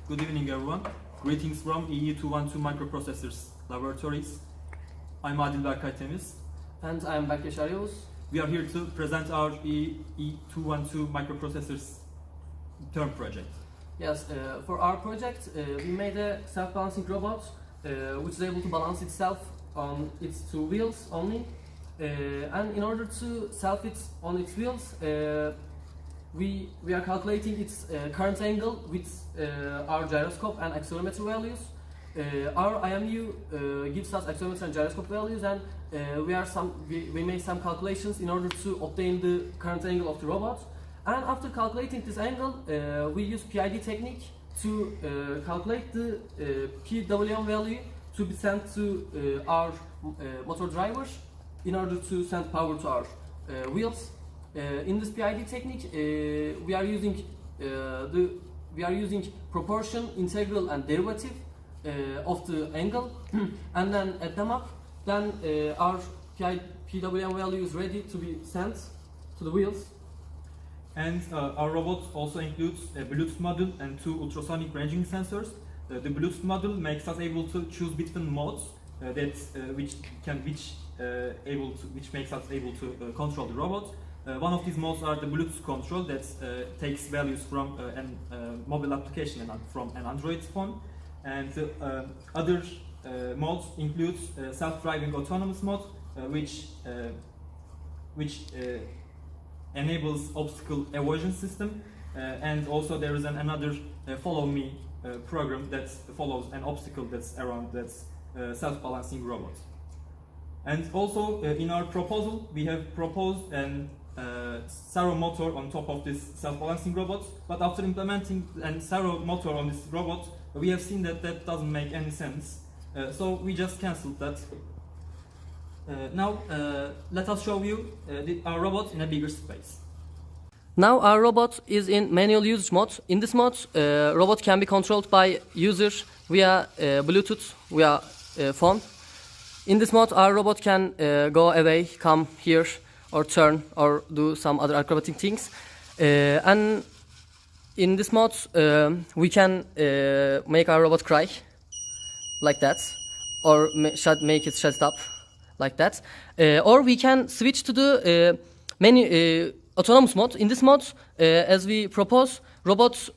Good evening, everyone. Greetings from EEE-212 Microprocessors Laboratories. I'm Berkay Temiz. And I'm Berkay Yavuz. We are here to present our EEE-212 Microprocessors term project. Yes, for our project, we made a self-balancing robot which is able to balance itself on its two wheels only. And in order to self it on its wheels, we are calculating its current angle with our gyroscope and accelerometer values. Our IMU gives us accelerometer and gyroscope values, and we made some calculations in order to obtain the current angle of the robot. And after calculating this angle, we use PID technique to calculate the PWM value to be sent to our motor drivers in order to send power to our wheels. In this PID technique, we are using proportion, integral, and derivative of the angle, and then add them up. Then our PWM value is ready to be sent to the wheels. And our robot also includes a Bluetooth module and two ultrasonic ranging sensors. The Bluetooth module makes us able to choose between modes which makes us able to control the robot. One of these modes are the Bluetooth control that takes values from a mobile application and from an Android phone. And other modes include self-driving autonomous mode, which enables obstacle evasion system, and also there is another follow me program that follows an obstacle that's around that self-balancing robot. And also in our proposal we have proposed an servo motor on top of this self-balancing robot, but after implementing a servo motor on this robot we have seen that that doesn't make any sense, so we just cancelled that. Now let us show you our robot in a bigger space. Now our robot is in manual usage mode. In this mode, robot can be controlled by user via Bluetooth, via phone. In this mode, our robot can go away, come here, or turn, or do some other acrobatic things. And in this mode, we can make our robot cry, like that, or make it shut up, like that. Or we can switch to the autonomous mode. In this mode, as we propose, robot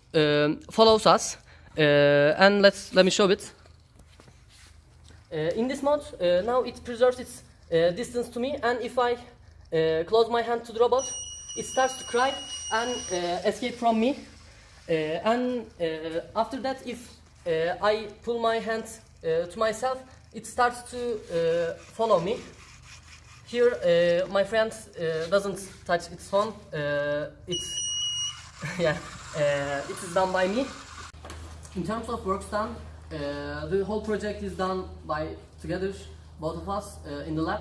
follows us, and let me show it. In this mode, now it preserves its distance to me, and if I close my hand to the robot, it starts to cry and escape from me. And after that, if I pull my hand to myself, it starts to follow me. Here, my friend doesn't touch its phone. It is done by me. In terms of works done, the whole project is done by together, both of us in the lab.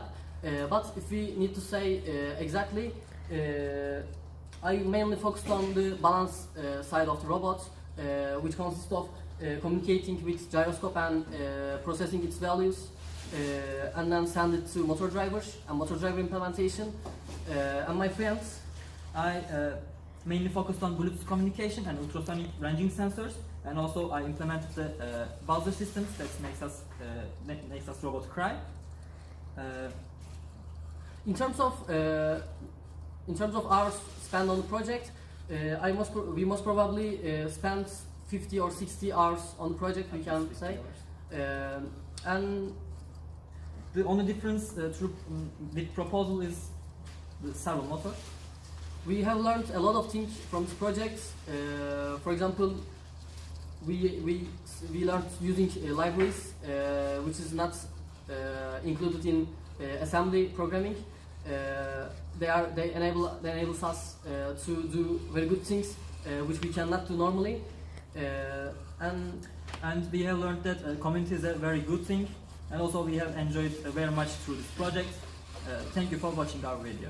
But if we need to say exactly, I mainly focused on the balance side of the robot, which consists of communicating with gyroscope and processing its values, and then send it to motor drivers and motor driver implementation. And my friends, I mainly focused on Bluetooth communication and ultrasonic ranging sensors, and also I implemented the buzzer systems that makes us robot cry. In terms of hours spent on the project, we most probably spent 50 or 60 hours on the project, we can say. And the only difference with proposal is the servo motor. We have learned a lot of things from this project. For example, we learned using libraries, which is not included in assembly programming. They enable us to do very good things which we cannot do normally. And we have learned that community is a very good thing, and also we have enjoyed very much through this project. Thank you for watching our video.